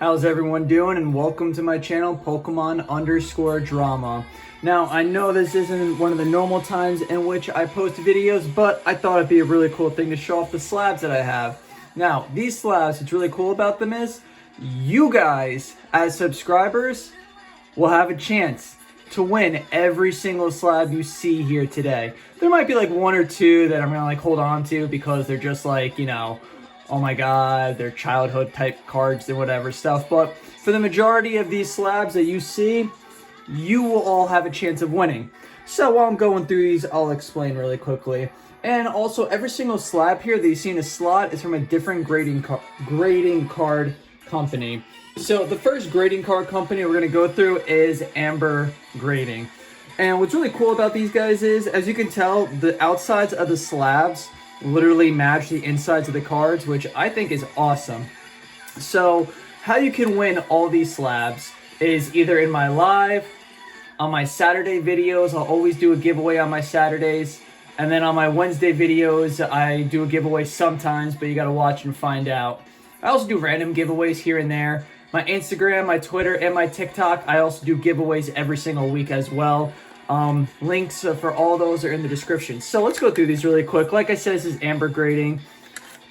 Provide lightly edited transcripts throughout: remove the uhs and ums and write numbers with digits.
How's everyone doing? And welcome to my channel, Pokemon_drama. Now, I know this isn't one of the normal times in which I post videos, but I thought it'd be a really cool thing to show off the slabs that I have. Now, these slabs, what's really cool about them is, you guys, as subscribers, will have a chance to win every single slab you see here today. There might be like one or two that I'm gonna like hold on to because they're just like, you know, oh my god, they're childhood type cards and whatever stuff. But for the majority of these slabs that you see, you will all have a chance of winning. So while I'm going through these, I'll explain really quickly. And also, every single slab here that you see in a slot is from a different grading card company. So the first grading card company we're going to go through is Amber Grading. And what's really cool about these guys is, as you can tell, the outsides of the slabs literally match the insides of the cards, which I think is awesome. So how you can win all these slabs is either in my live, on my Saturday videos. I'll always do a giveaway on my Saturdays. And then on my Wednesday videos, I do a giveaway sometimes, but you got to watch and find out. I also do random giveaways here and there. My Instagram, my Twitter, and my TikTok, I also do giveaways every single week as well. Links for all those are in the description. So let's go through these really quick. Like I said, this is Amber Grading.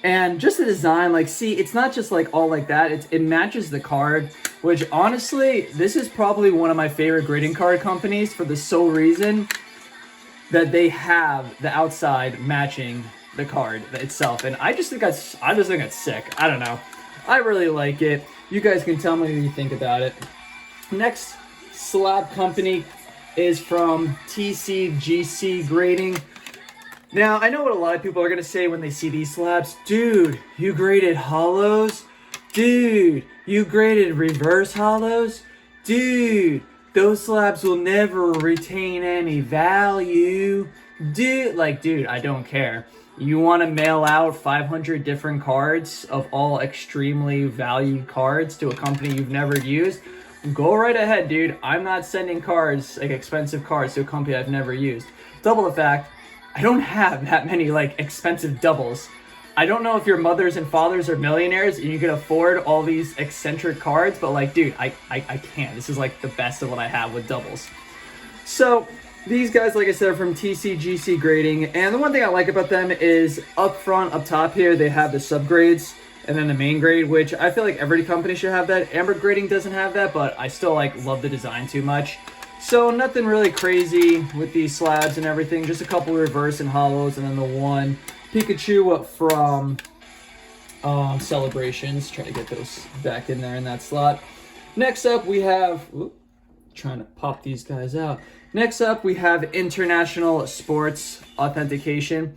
And just the design, like, see, it's not just like all like that. It matches the card, which honestly, this is probably one of my favorite grading card companies for the sole reason that they have the outside matching the card itself. And I just think that's sick. I don't know. I really like it. You guys can tell me what you think about it. Next slab company is from TCGC Grading. Now, I know what a lot of people are going to say when they see these slabs. Dude, you graded hollows? Dude, you graded reverse hollows? Dude, those slabs will never retain any value. Dude, I don't care. You want to mail out 500 different cards of all extremely valued cards to a company you've never used? Go right ahead, dude. I'm not sending cards, like expensive cards, to a company I've never used. Double the fact, I don't have that many like expensive doubles. I don't know if your mothers and fathers are millionaires and you can afford all these eccentric cards, but like, dude, I can't. This is like the best of what I have with doubles. So these guys, like I said, are from TCGC Grading, and the one thing I like about them is up front, up top here, they have the subgrades and then the main grade, which I feel like every company should have that. Amber Grading doesn't have that, but I still like love the design too much. So nothing really crazy with these slabs and everything, just a couple reverse and hollows, and then the one Pikachu from Celebrations. Try to get those back in there in that slot. Next up we have, trying to pop these guys out. Next up we have International Sports Authentication.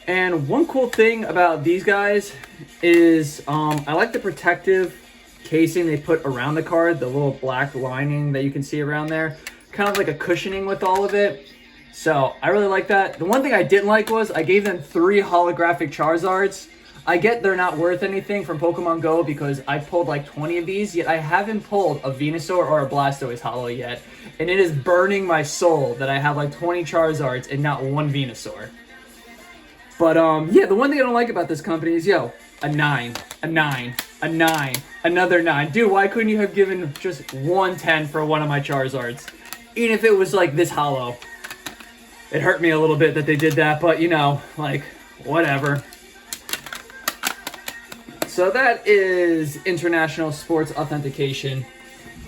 And one cool thing about these guys is I like the protective casing they put around the card, the little black lining that you can see around there, kind of like a cushioning with all of it. So I really like that. The one thing I didn't like was I gave them 3 holographic Charizards. I get they're not worth anything from Pokemon Go because I pulled like 20 of these, yet I haven't pulled a Venusaur or a Blastoise holo yet. And it is burning my soul that I have like 20 Charizards and not one Venusaur. But yeah, the one thing I don't like about this company is, a 9, a 9, a 9, another 9. Dude, why couldn't you have given just 110 for one of my Charizards? Even if it was like this holo. It hurt me a little bit that they did that, but you know, like, whatever. So that is International Sports Authentication.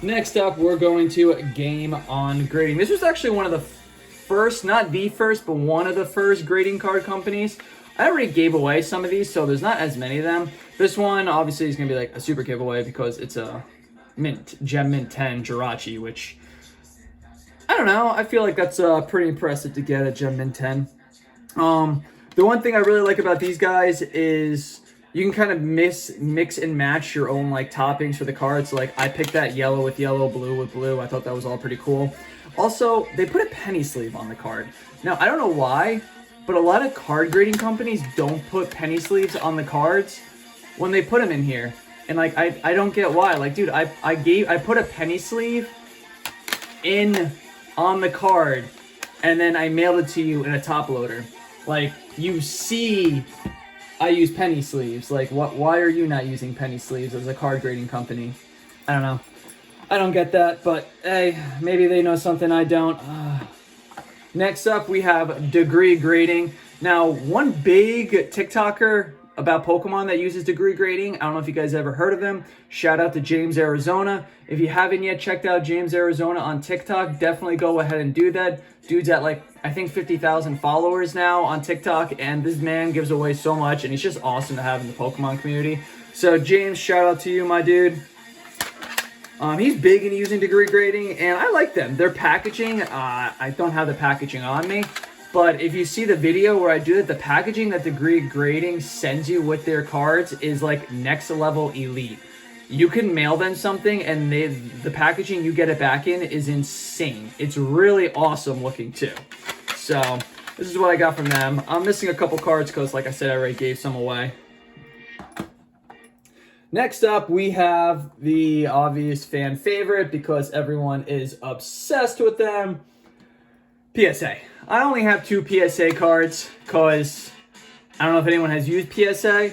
Next up, we're going to Game On Grading. This was actually one of the first, not the first, but one of the first grading card companies. I already gave away some of these, so there's not as many of them. This one, obviously, is going to be like a super giveaway because it's a Gem Mint 10 Jirachi, which, I don't know, I feel like that's pretty impressive to get a Gem Mint 10. The one thing I really like about these guys is you can kind of mix and match your own like toppings for the cards. So, like, I picked that yellow with yellow, blue with blue. I thought that was all pretty cool. Also, they put a penny sleeve on the card. Now, I don't know why, but a lot of card grading companies don't put penny sleeves on the cards when they put them in here. And like, I don't get why. Like, dude, I put a penny sleeve on the card, and then I mailed it to you in a top loader. Like, you see I use penny sleeves. Like, what? Why are you not using penny sleeves as a card grading company? I don't know. I don't get that, but hey, maybe they know something I don't. Next up, we have degree grading. Now, one big TikToker about Pokemon that uses degree grading, I don't know if you guys ever heard of him. Shout out to James Arizona. If you haven't yet checked out James Arizona on TikTok, definitely go ahead and do that. Dude's at like, I think 50,000 followers now on TikTok, and this man gives away so much, and he's just awesome to have in the Pokemon community. So James, shout out to you, my dude. He's big in using degree grading, and I like them. Their packaging, I don't have the packaging on me, but if you see the video where I do it, the packaging that degree grading sends you with their cards is like next level elite. You can mail them something, and the packaging you get it back in is insane. It's really awesome looking too. So this is what I got from them. I'm missing a couple cards because, like I said, I already gave some away. Next up, we have the obvious fan favorite because everyone is obsessed with them. PSA. I only have 2 PSA cards because I don't know if anyone has used PSA,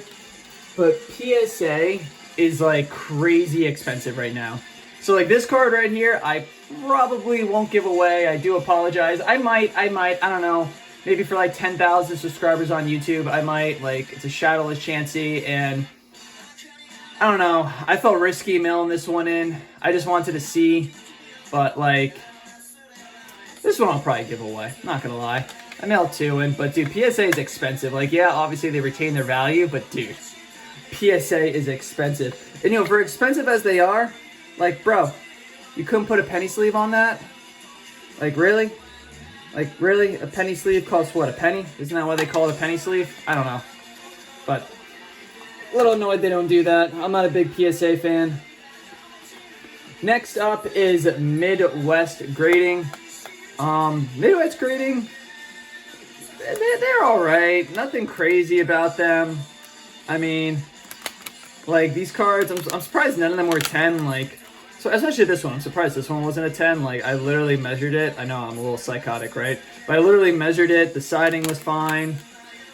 but PSA is like crazy expensive right now. So like this card right here, I probably won't give away. I do apologize. I might, I don't know. Maybe for like 10,000 subscribers on YouTube, I might. Like, it's a shadowless Chansey, and I don't know. I felt risky mailing this one in. I just wanted to see, but like, this one I'll probably give away. Not gonna lie. I mailed 2 in, but dude, PSA is expensive. Like, yeah, obviously they retain their value, but dude, PSA is expensive. And you know, for expensive as they are, like, bro, you couldn't put a penny sleeve on that? Like, really? Like, really? A penny sleeve costs what, a penny? Isn't that why they call it a penny sleeve? I don't know. But a little annoyed they don't do that. I'm not a big PSA fan. Next up is Midwest grading. Midwest grading, they're alright. Nothing crazy about them. I mean, like, these cards, I'm surprised none of them were 10. Like, so especially this one, I'm surprised this one wasn't a 10. Like, I literally measured it. I know I'm a little psychotic, right? But I literally measured it. The siding was fine.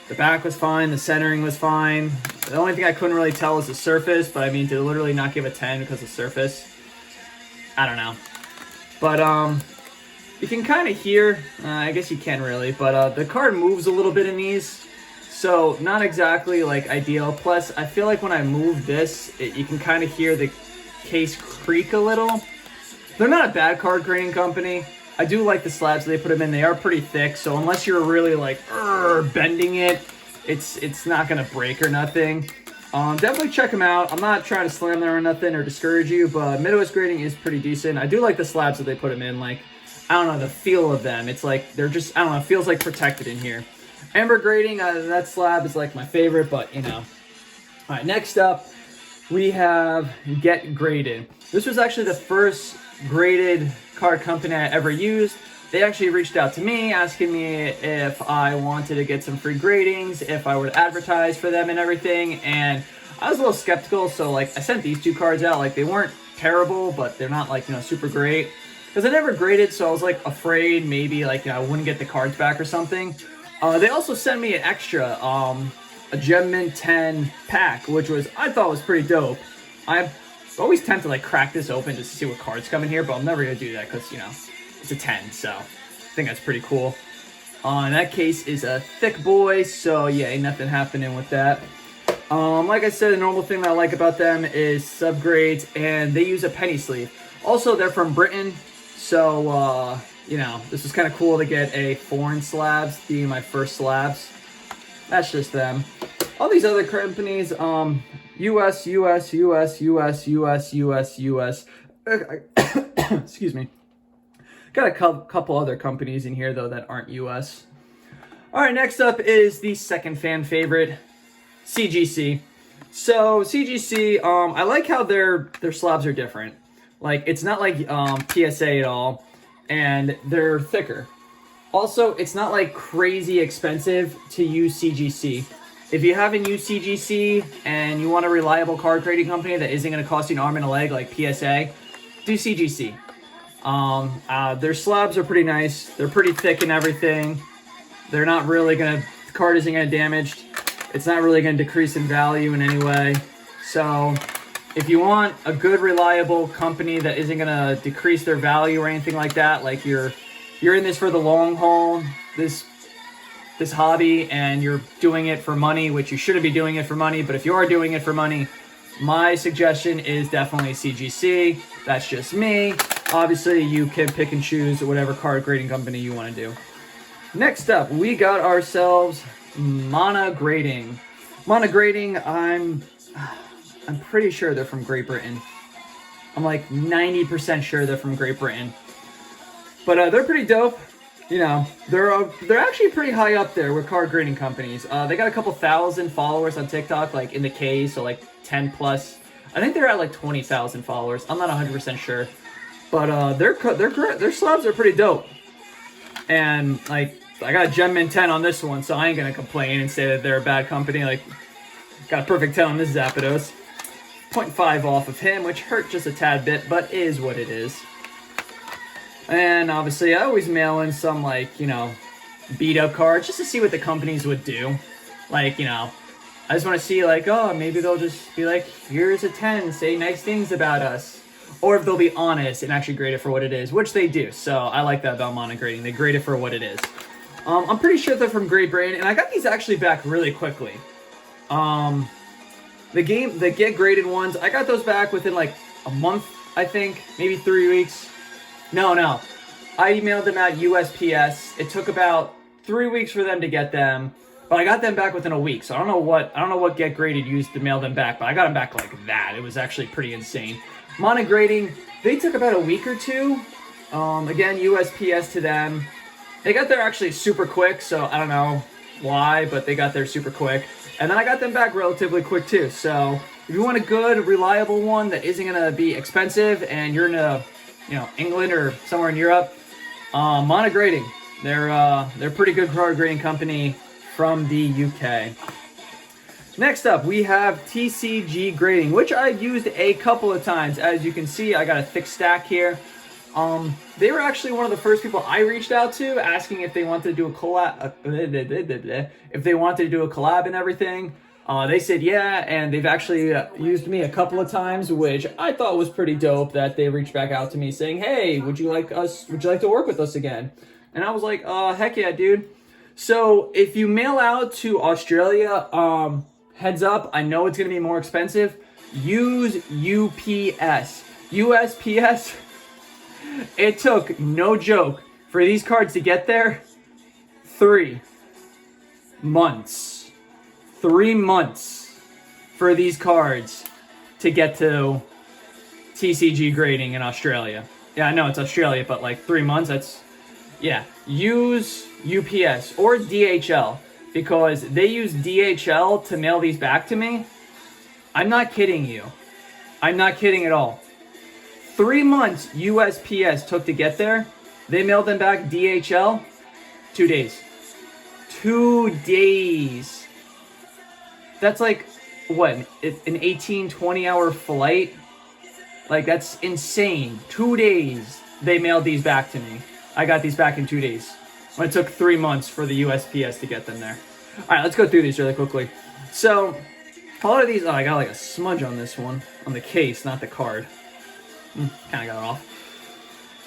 The back was fine. The centering was fine. The only thing I couldn't really tell is the surface. But I mean, to literally not give a 10 because of surface, I don't know. But you can kind of hear, I guess you can really, but the card moves a little bit in these. So not exactly like ideal. Plus, I feel like when I move this, you can kind of hear the case creak a little. They're not a bad card grading company. I do like the slabs they put them in. They are pretty thick, so unless you're really like bending it, it's not gonna break or nothing. Definitely check them out. I'm not trying to slam them or nothing or discourage you, but Midwest grading is pretty decent. I do like the slabs that they put them in. Like, I don't know, the feel of them. It's like they're just, I don't know, it feels like protected in here. Amber grading, that slab is like my favorite, but you know. All right, next up, we have Get Graded. This was actually the first graded card company I ever used. They actually reached out to me asking me if I wanted to get some free gradings, if I would advertise for them and everything, and I was a little skeptical, so like I sent these 2 cards out. Like, they weren't terrible, but they're not like, you know, super great. Because I never graded, so I was like afraid maybe like, you know, I wouldn't get the cards back or something. They also sent me an extra, a Gem Mint 10 pack, which I thought was pretty dope. I always tend to like crack this open just to see what cards come in here, but I'm never gonna do that because, you know, it's a 10, so I think that's pretty cool. In that case is a thick boy, so yeah, ain't nothing happening with that. Like I said, the normal thing that I like about them is subgrades, and they use a penny sleeve. Also, they're from Britain, so you know, this was kind of cool to get a foreign slabs, being my first slabs. That's just them. All these other companies, US, excuse me. Got a couple other companies in here, though, that aren't US. All right, next up is the second fan favorite, CGC. So CGC, I like how their slabs are different. Like, it's not like PSA at all, and they're thicker. Also, it's not like crazy expensive to use CGC. If you haven't used CGC and you want a reliable card grading company that isn't going to cost you an arm and a leg like PSA, do CGC. Their slabs are pretty nice. They're pretty thick and everything. They're not really going to, the card isn't going to get damaged. It's not really going to decrease in value in any way. So if you want a good, reliable company that isn't going to decrease their value or anything like that, like you're in this for the long haul, this hobby, and you're doing it for money, which you shouldn't be doing it for money, but if you are doing it for money, my suggestion is definitely CGC. That's just me. Obviously, you can pick and choose whatever card grading company you want to do. Next up, we got ourselves Mana Grading. Mana Grading, I'm pretty sure they're from Great Britain. I'm like 90% sure they're from Great Britain. But they're pretty dope. You know, they're actually pretty high up there with card grading companies. They got a couple thousand followers on TikTok, like in the K, so like 10 plus. I think they're at like 20,000 followers. I'm not 100% sure, but their slabs are pretty dope. And like, I got a Gem Mint 10 on this one, so I ain't gonna complain and say that they're a bad company. Like, got a perfect 10 on this Zapdos. 0.5 off of him, which hurt just a tad bit, but is what it is. And obviously, I always mail in some, like, you know, beat-up cards just to see what the companies would do. Like, you know, I just want to see, like, oh, maybe they'll just be like, here's a 10, say nice things about us. Or if they'll be honest and actually grade it for what it is, which they do. So I like that about Mana Grading. They grade it for what it is. I'm pretty sure they're from Great Britain, and I got these actually back really quickly. The Get Graded ones, I got those back within, like, a month, I think. Maybe 3 weeks. No. I emailed them at USPS. It took about 3 weeks for them to get them, but I got them back within a week. So I don't know what Get Graded used to mail them back, but I got them back like that. It was actually pretty insane. Mana Grading, they took about a week or two. Again, USPS to them. They got there actually super quick, so I don't know why, but they got there super quick. And then I got them back relatively quick too. So if you want a good, reliable one that isn't gonna be expensive, and you're in England or somewhere in Europe, Mana Grading. They're pretty good card grading company from the UK. Next up, we have TCG Grading, which I've used a couple of times. As you can see, I got a thick stack here. They were actually one of the first people I reached out to, asking if they wanted to do a collab, and everything. They said yeah, and they've actually used me a couple of times, which I thought was pretty dope. That they reached back out to me saying, "Hey, would you like to work with us again?" And I was like, heck yeah, dude." So if you mail out to Australia, heads up, I know it's gonna be more expensive. Use UPS, USPS. It took, no joke, for these cards to get there, 3 months. 3 months for these cards to get to TCG Grading in Australia. Yeah, I know it's Australia, but like 3 months, that's, yeah. Use UPS or DHL, because they use DHL to mail these back to me. I'm not kidding you. I'm not kidding at all. 3 months USPS took to get there. They mailed them back DHL, 2 days. 2 days. That's like, what, an 18, 20-hour flight? Like, that's insane. 2 days they mailed these back to me. I got these back in 2 days. When it took 3 months for the USPS to get them there. All right, let's go through these really quickly. So, a lot of these, I got like a smudge on this one. On the case, not the card. Kind of got it off.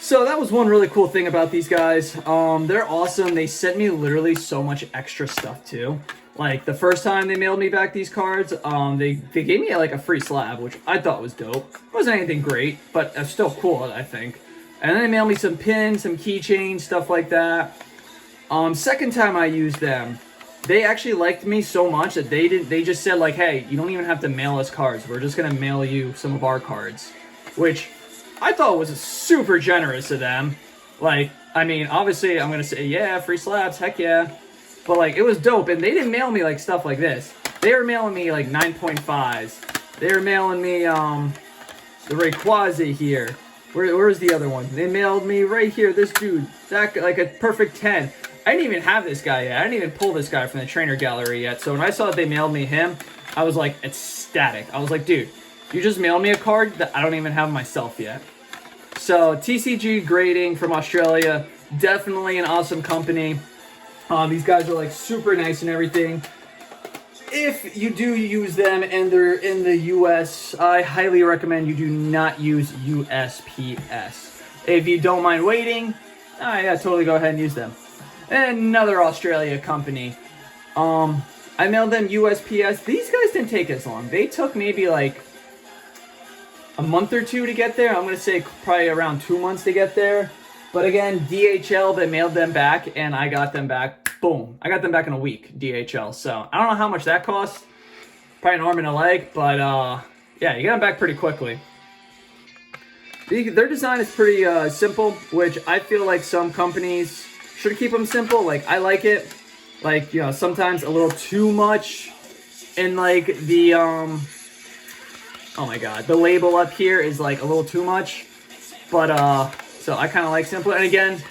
So that was one really cool thing about these guys. They're awesome. They sent me literally so much extra stuff too. Like the first time they mailed me back these cards, they gave me like a free slab, which I thought was dope. It wasn't anything great, but it's still cool, I think. And then they mailed me some pins, some keychains, stuff like that. Second time I used them, they actually liked me so much that they just said like, hey, you don't even have to mail us cards. We're just gonna mail you some of our cards, which I thought was super generous of them. Like, I mean, obviously I'm gonna say, yeah, free slabs, heck yeah. But like, it was dope, and they didn't mail me like stuff like this. They were mailing me like 9.5s. They were mailing me the Rayquaza here. Where's the other one? They mailed me right here, this dude. That, like a perfect 10. I didn't even have this guy yet. I didn't even pull this guy from the trainer gallery yet. So when I saw that they mailed me him, I was like ecstatic. I was like, dude, you just mailed me a card that I don't even have myself yet. So TCG Grading from Australia, definitely an awesome company. These guys are like super nice and everything. if you do use them and they're in the US, I highly recommend you do not use USPS. If you don't mind waiting, yeah, totally go ahead and use them. And another Australia company. I mailed them USPS. These guys didn't take as long. They took maybe like a month or two to get there. I'm going to say probably around 2 months to get there. But again, DHL, they mailed them back and I got them back. Boom. I got them back in a week, DHL. So I don't know how much that cost. Probably an arm and a leg. But yeah, you got them back pretty quickly. Their design is pretty simple, which I feel like some companies should keep them simple. Like, I like it. Like, you know, sometimes a little too much. And like the, oh my God, the label up here is like a little too much. But, so I kind of like simple. And again,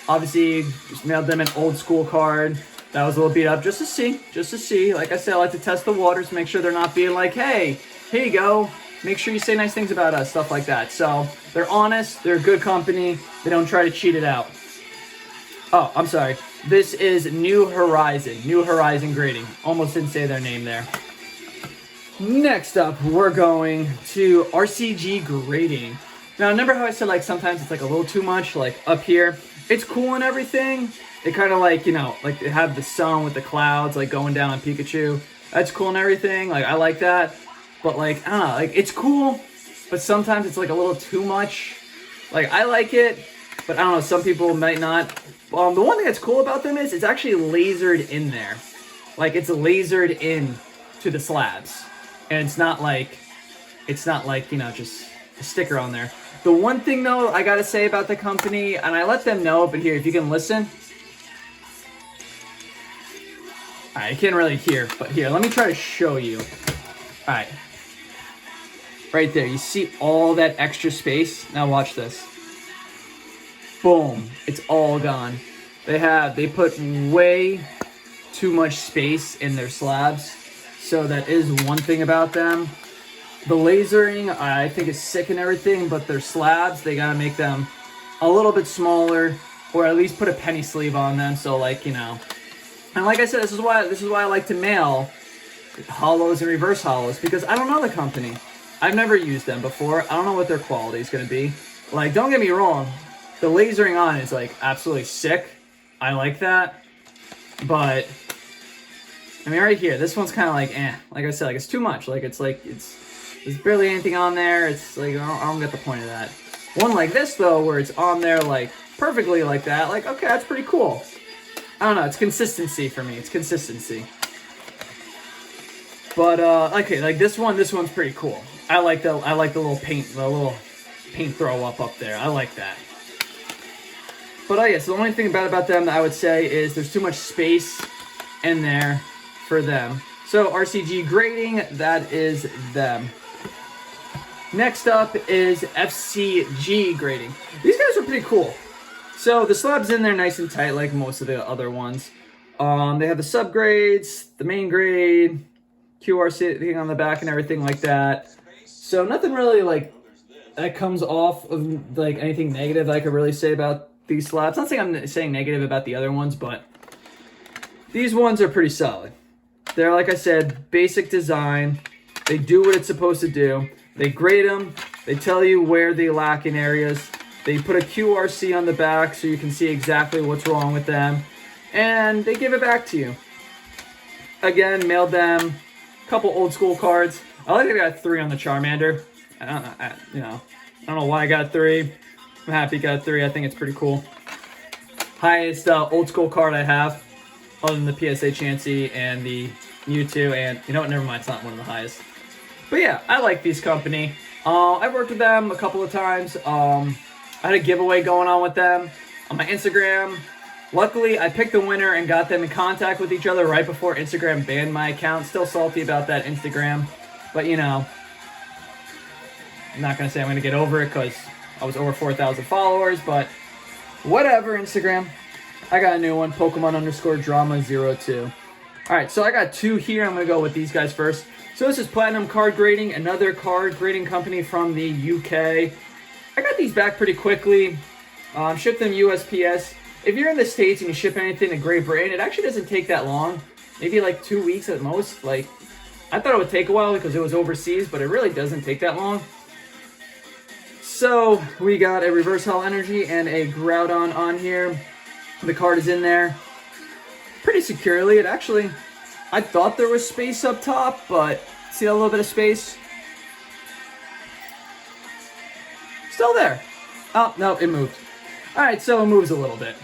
obviously, just mailed them an old school card. That was a little beat up just to see. Like I said, I like to test the waters, make sure they're not being like, hey, here you go. Make sure you say nice things about us, stuff like that. So they're honest, they're a good company. They don't try to cheat it out. Oh, I'm sorry. This is New Horizon Grading. Almost didn't say their name there. Next up, we're going to RCG Grading. Now, remember how I said, like, sometimes it's, like, a little too much, like, up here? It's cool and everything. They kind of, like, you know, like, they have the sun with the clouds, like, going down on Pikachu. That's cool and everything. Like, I like that. But, like, I don't know. Like, it's cool, but sometimes it's, like, a little too much. Like, I like it, but I don't know. Some people might not. The one thing that's cool about them is it's actually lasered in there. Like, it's lasered in to the slabs. And it's not like, you know, just a sticker on there. The one thing, though, I gotta say about the company, and I let them know, but here, if you can listen. Alright, I can't really hear, but here, let me try to show you. Alright. Right there, you see all that extra space? Now watch this. Boom, it's all gone. They put way too much space in their slabs. So that is one thing about them. The lasering, I think, is sick and everything, but their slabs, they gotta make them a little bit smaller, or at least put a penny sleeve on them. So, like, you know, and like I said, this is why I like to mail hollows and reverse hollows, because I don't know the company. I've never used them before. I don't know what their quality is gonna be. Like, don't get me wrong, the lasering on is like absolutely sick. I like that, but I mean, right here, this one's kind of like, like I said, like, it's too much. Like, there's barely anything on there. It's like, I don't get the point of that. One like this, though, where it's on there, like, perfectly like that, like, okay, that's pretty cool. I don't know, it's consistency for me. It's consistency. But, okay, like, this one's pretty cool. I like the little paint throw up there. I like that. But, yeah, so the only thing about them that I would say is there's too much space in there for them. So RCG Grading, that is them. Next up is FCG Grading. These guys are pretty cool. So the slab's in there nice and tight like most of the other ones. They have the subgrades, the main grade, QRC thing on the back and everything like that. So nothing really like that comes off of like anything negative that I could really say about these slabs. Not saying I'm saying negative about the other ones, but these ones are pretty solid. They're, like I said, basic design. They do what it's supposed to do. They grade them. They tell you where they lack in areas. They put a QRC on the back so you can see exactly what's wrong with them. And they give it back to you. Again, mailed them a couple old school cards. I like that I got 3 on the Charmander. I don't know why I got 3. I'm happy I got 3. I think it's pretty cool. Highest old school card I have, other than the PSA Chansey and the Mewtwo, and you know what, never mind, it's not one of the highest. But yeah, I like these company. I've worked with them a couple of times. I had a giveaway going on with them on my Instagram. Luckily, I picked the winner and got them in contact with each other right before Instagram banned my account. Still salty about that Instagram, but you know, I'm not going to say I'm going to get over it because I was over 4,000 followers, but whatever, Instagram. I got a new one, Pokemon_Drama02. Alright, so I got 2 here. I'm going to go with these guys first. So this is Platinum Card Grading, another card grading company from the UK. I got these back pretty quickly. Shipped them USPS. If you're in the States and you ship anything to Great Britain, it actually doesn't take that long. maybe like 2 weeks at most. Like, I thought it would take a while because it was overseas, but it really doesn't take that long. So we got a reverse Hell Energy and a Groudon on here. The card is in there pretty securely. It actually, I thought there was space up top, but see a little bit of space? Still there. Oh, no, it moved. All right, so it moves a little bit.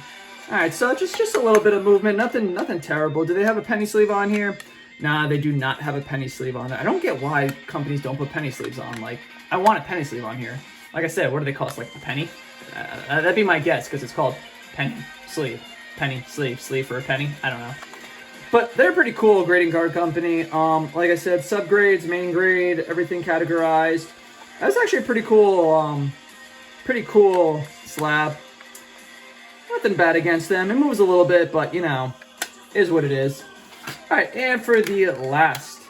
All right, so just a little bit of movement. Nothing terrible. Do they have a penny sleeve on here? Nah, they do not have a penny sleeve on there. I don't get why companies don't put penny sleeves on. Like, I want a penny sleeve on here. Like I said, what do they cost? Like a penny? That'd be my guess, because it's called penny sleeve. Penny sleeve. Sleeve for a penny? I don't know. But they're pretty cool grading card company. Like I said, subgrades, main grade, everything categorized. That's actually a pretty cool slab. Nothing bad against them. It moves a little bit, but you know, is what it is. Alright, and for the last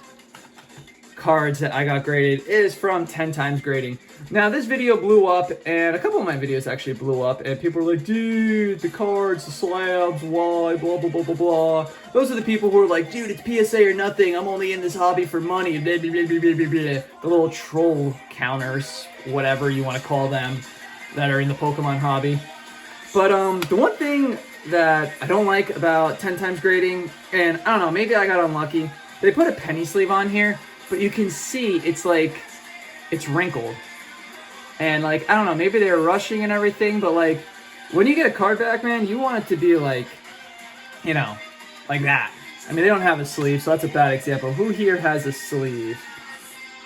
cards that I got graded is from 10 times grading. Now this video blew up, and a couple of my videos actually blew up, and people were like, dude, the cards, the slabs, why, blah, blah, blah, blah, blah. Those are the people who are like, dude, it's PSA or nothing, I'm only in this hobby for money, blah, blah, blah, blah, blah, blah. The little troll counters, whatever you want to call them, that are in the Pokemon hobby. But the one thing that I don't like about 10 times grading, and I don't know, maybe I got unlucky, they put a penny sleeve on here, but you can see it's like, it's wrinkled. And like, I don't know, maybe they were rushing and everything, but like, when you get a card back, man, you want it to be like, you know, like that. I mean, they don't have a sleeve, so that's a bad example. Who here has a sleeve?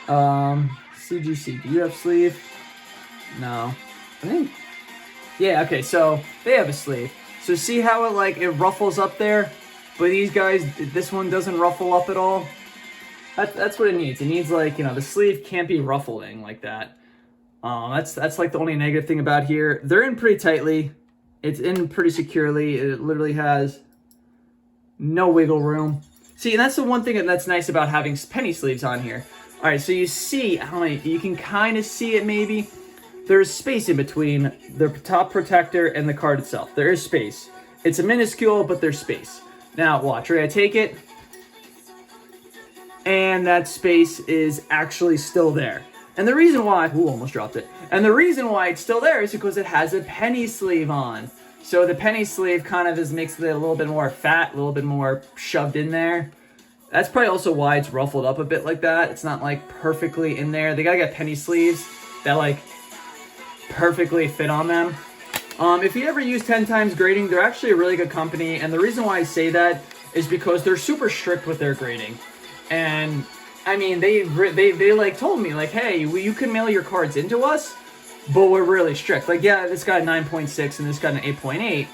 CGC, do you have sleeve? No. I think, yeah, okay, so they have a sleeve. So see how it like, it ruffles up there? But these guys, this one doesn't ruffle up at all. That's what it needs. It needs like, you know, the sleeve can't be ruffling like that. That's like the only negative thing about here. They're in pretty tightly. It's in pretty securely. It literally has no wiggle room. See, and that's the one thing that's nice about having penny sleeves on here. All right, so you see, I don't know, you can kind of see it maybe. There's space in between the top protector and the card itself. There is space. It's a minuscule, but there's space. Now, watch, right? I take it, and that space is actually still there. And the reason why, ooh, almost dropped it. And the reason why it's still there is because it has a penny sleeve on. So the penny sleeve kind of makes it a little bit more fat, a little bit more shoved in there. That's probably also why it's ruffled up a bit like that. It's not like perfectly in there. They gotta get penny sleeves that like perfectly fit on them. If you ever use 10 times grading, they're actually a really good company. And the reason why I say that is because they're super strict with their grading. And I mean, they like told me like, hey, you can mail your cards into us, but we're really strict. Like, yeah, this got a 9.6 and this got an 8.8,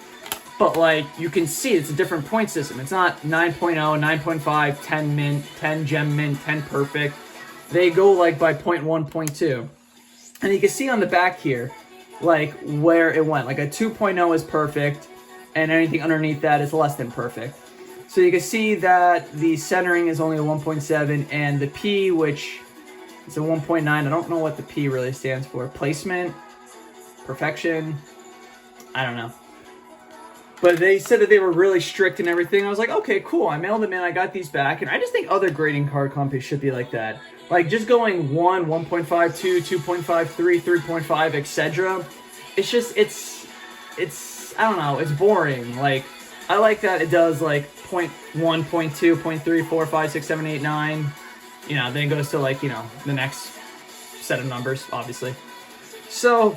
but like you can see it's a different point system. It's not 9.0, 9.5, 10 mint, 10 gem mint, 10 perfect. They go like by 0.1, 0.2. And you can see on the back here, like where it went. Like a 2.0 is perfect, and anything underneath that is less than perfect. So you can see that the centering is only a 1.7, and the P, which is a 1.9. I don't know what the P really stands for. Placement, perfection, I don't know. But they said that they were really strict and everything. I was like, okay, cool. I mailed them in. I got these back. And I just think other grading card companies should be like that. Like just going 1, 1.5, 2, 2.5, 3, 3.5, etc. It's just, it's, I don't know. It's boring. Like, I like that it does like 0.1, 0.2, 0.3, 4, 5, 6, 7, 8, 9. You know, then it goes to like, you know, the next set of numbers, obviously. So,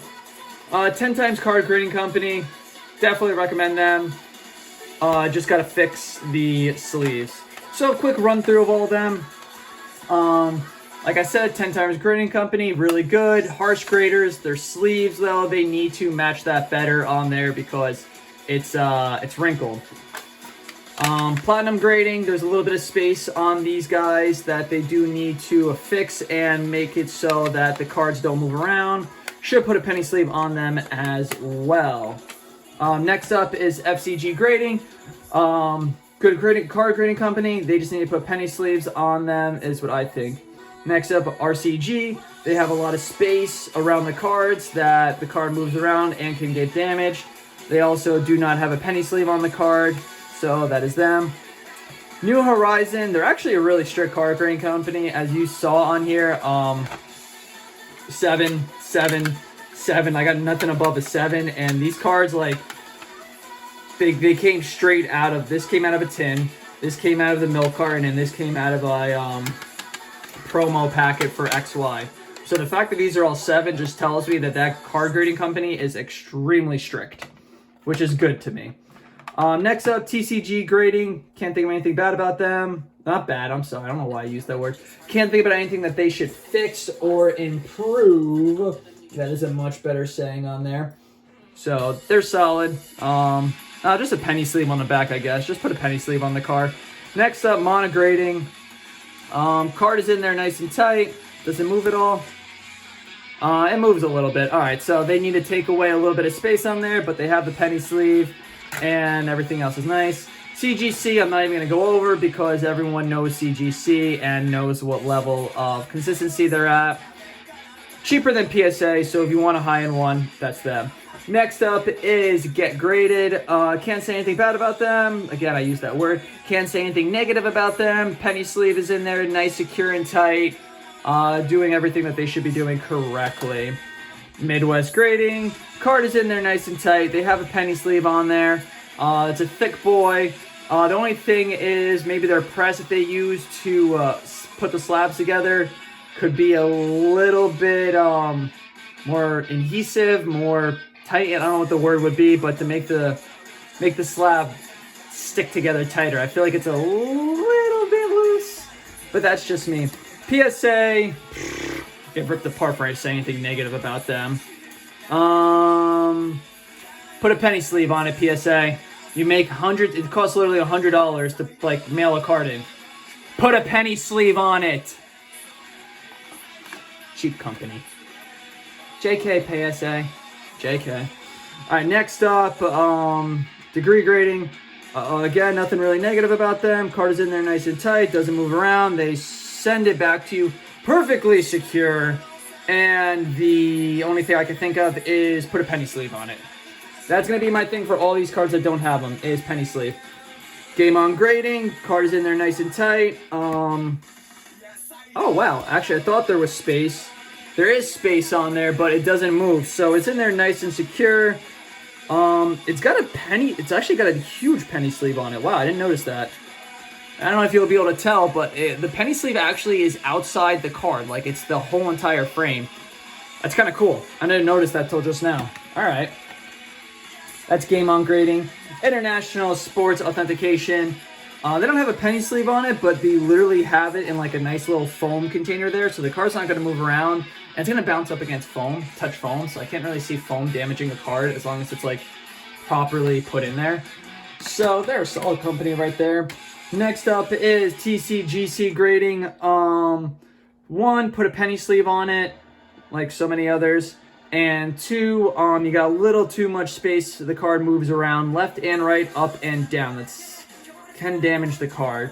10 times card grading company. Definitely recommend them. Just gotta fix the sleeves. So, a quick run through of all of them. Like I said, 10 times grading company, really good. Harsh graders, their sleeves though, they need to match that better on there because it's wrinkled. Platinum grading, there's a little bit of space on these guys that they do need to fix and make it so that the cards don't move around. Should put a penny sleeve on them as well. Next up is FCG grading. Good card grading company. They just need to put penny sleeves on them is what I think. Next up, RCG. They have a lot of space around the cards that the card moves around and can get damaged. They also do not have a penny sleeve on the card, so that is them. New Horizon, they're actually a really strict card grading company, as you saw on here. 7, 7, 7. I got nothing above a 7, and these cards, like, they came straight out of, this came out of a tin, this came out of the milk carton, and this came out of a promo packet for XY. So the fact that these are all 7 just tells me that that card grading company is extremely strict, which is good to me. Next up, TCG grading. Can't think of anything bad about them. Not bad, I'm sorry. I don't know why I used that word. Can't think about anything that they should fix or improve. That is a much better saying on there. So, they're solid. Just a penny sleeve on the back, I guess. Just put a penny sleeve on the card. Next up, monograding. Card is in there nice and tight. Does it move at all? It moves a little bit. Alright, so they need to take away a little bit of space on there, but they have the penny sleeve. And everything else is nice. CGC, I'm not even going to go over because everyone knows CGC and knows what level of consistency they're at. Cheaper than PSA, so if you want a high-end one, that's them. Next up is Get Graded. Can't say anything bad about them. Again, I use that word. Can't say anything negative about them. Penny sleeve is in there, nice, secure, and tight. Doing everything that they should be doing correctly. Midwest Grading. Card is in there nice and tight. They have a penny sleeve on there. It's a thick boy. The only thing is maybe their press that they use to put the slabs together could be a little bit more adhesive, more tight. I don't know what the word would be, but to make the slab stick together tighter. I feel like it's a little bit loose, but that's just me. PSA, get ripped apart for saying anything negative about them. Put a penny sleeve on it, PSA. You make hundreds, it costs literally $100 to, like, mail a card in. Put a penny sleeve on it. Cheap company. JK, PSA. JK. Alright, next up, degree grading. Again, nothing really negative about them. Card is in there nice and tight, doesn't move around. They send it back to you perfectly secure. And the only thing I can think of is put a penny sleeve on it. That's going to be my thing for all these cards that don't have them, is penny sleeve. Game on grading. Card is in there nice and tight. Oh, wow. Actually, I thought there was space. There is space on there, but it doesn't move. So it's in there nice and secure. It's actually got a huge penny sleeve on it. Wow, I didn't notice that. I don't know if you'll be able to tell, but the penny sleeve actually is outside the card. Like, it's the whole entire frame. That's kind of cool. I didn't notice that till just now. All right. That's Game On Grading. International Sports Authentication. They don't have a penny sleeve on it, but they literally have it in like a nice little foam container there, so the card's not going to move around. And it's going to bounce up against foam, touch foam, so I can't really see foam damaging the card as long as it's like properly put in there. So they're a solid company right there. Next up is TCGC grading. 1, put a penny sleeve on it, like so many others. And 2, you got a little too much space. The card moves around left and right, up and down. That's can damage the card.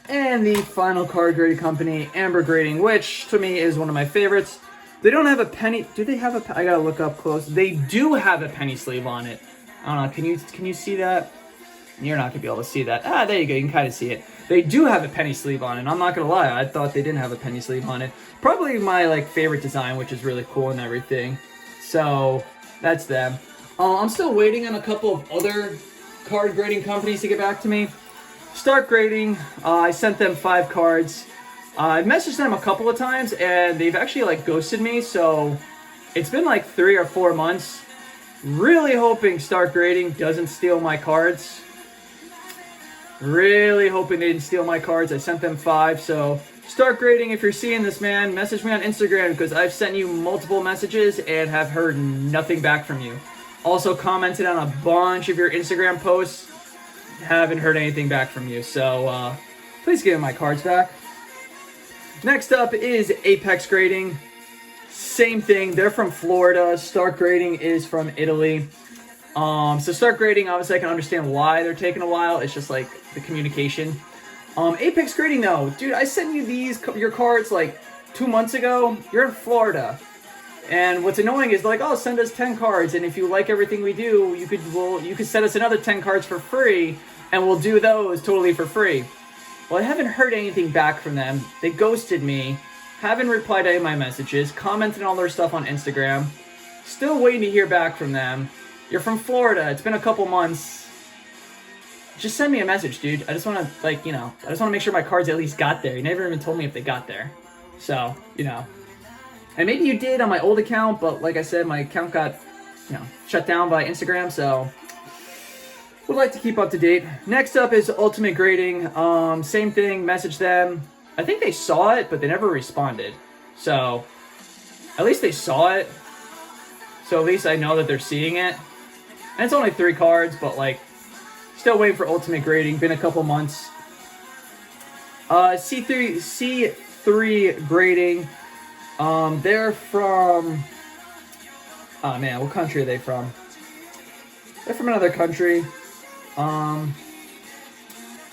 And the final card grading company, Amber Grading, which to me is one of my favorites. They don't have a penny. Do they have a? I gotta look up close. They do have a penny sleeve on it. I don't know. Can you see that? You're not gonna be able to see that. Ah, there you go. You can kind of see it. They do have a penny sleeve on it. I'm not gonna lie. I thought they didn't have a penny sleeve on it. Probably my favorite design, which is really cool and everything. So that's them. I'm still waiting on a couple of other card grading companies to get back to me. Start Grading. I sent them 5 cards. I messaged them a couple of times and they've actually ghosted me. So it's been 3 or 4 months. Really hoping Start Grading doesn't steal my cards. Really hoping they didn't steal my cards. I sent them 5, so Start Grading, if you're seeing this, man, message me on Instagram because I've sent you multiple messages and have heard nothing back from you. Also commented on a bunch of your Instagram posts. Haven't heard anything back from you, so please give me my cards back. Next up is Apex Grading. Same thing, they're from Florida. Start Grading is from Italy. So Start Grading, obviously I can understand why they're taking a while. It's just the communication. Apex Grading though, dude, I sent you your cards 2 months ago. You're in Florida. And what's annoying is oh, send us 10 cards, and if you like everything we do, you could send us another 10 cards for free, and we'll do those totally for free. Well, I haven't heard anything back from them. They ghosted me, haven't replied to any of my messages, commented on all their stuff on Instagram. Still waiting to hear back from them. You're from Florida. It's been a couple months. Just send me a message, dude. I just want to, like, you know, I just want to make sure my cards at least got there. You never even told me if they got there. So, you know. And maybe you did on my old account, but like I said, my account got, you know, shut down by Instagram, so would like to keep up to date. Next up is Ultimate Grading. Same thing, message them. I think they saw it, but they never responded. So, at least they saw it. So at least I know that they're seeing it. And it's only 3 cards, but like, still waiting for Ultimate Grading. Been a couple months. C3 Grading. They're from... Oh man, what country are they from? They're from another country.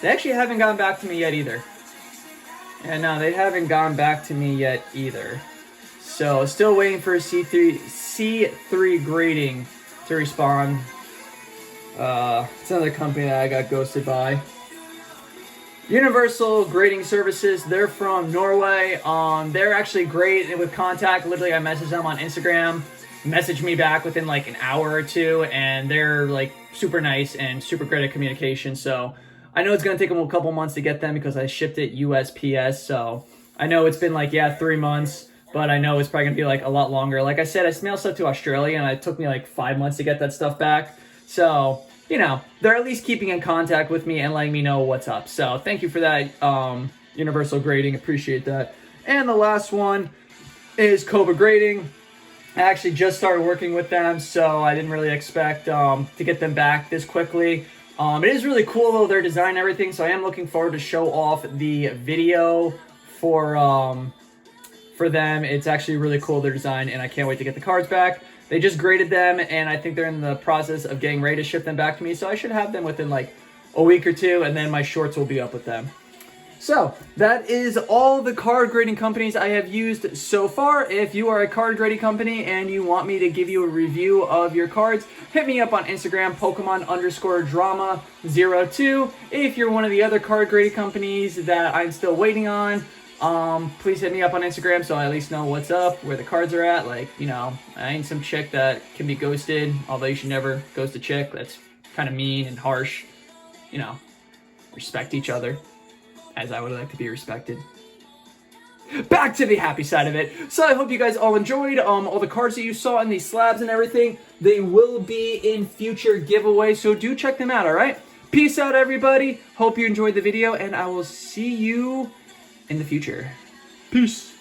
They actually haven't gotten back to me yet either. Yeah, no, they haven't gone back to me yet either. So, still waiting for C3 Grading to respond. It's another company that I got ghosted by. Universal Grading Services, they're from Norway. They're actually great with contact. Literally, I messaged them on Instagram, messaged me back within like an hour or two, and they're like super nice and super great at communication. So I know it's going to take them a couple months to get them because I shipped it USPS. So I know it's been like, 3 months, but I know it's probably going to be like a lot longer. Like I said, I mailed stuff to Australia and it took me like 5 months to get that stuff back. So, you know, they're at least keeping in contact with me and letting me know what's up. So thank you for that, Universal Grading. Appreciate that. And the last one is Cobra Grading. I actually just started working with them, so I didn't really expect to get them back this quickly. It is really cool, though, their design and everything, so I am looking forward to show off the video for them. It's actually really cool, their design, and I can't wait to get the cards back. They just graded them, and I think they're in the process of getting ready to ship them back to me, so I should have them within like a week or two, and then my shorts will be up with them. So, that is all the card grading companies I have used so far. If you are a card grading company and you want me to give you a review of your cards, hit me up on Instagram, Pokemon_drama02. If you're one of the other card grading companies that I'm still waiting on, please hit me up on Instagram so I at least know what's up, where the cards are at. Like, you know, I ain't some chick that can be ghosted, although you should never ghost a chick. That's kind of mean and harsh. You know, respect each other, as I would like to be respected. Back to the happy side of it. So I hope you guys all enjoyed all the cards that you saw in these slabs and everything. They will be in future giveaways, so do check them out, alright? Peace out, everybody. Hope you enjoyed the video, and I will see you in the future. Peace.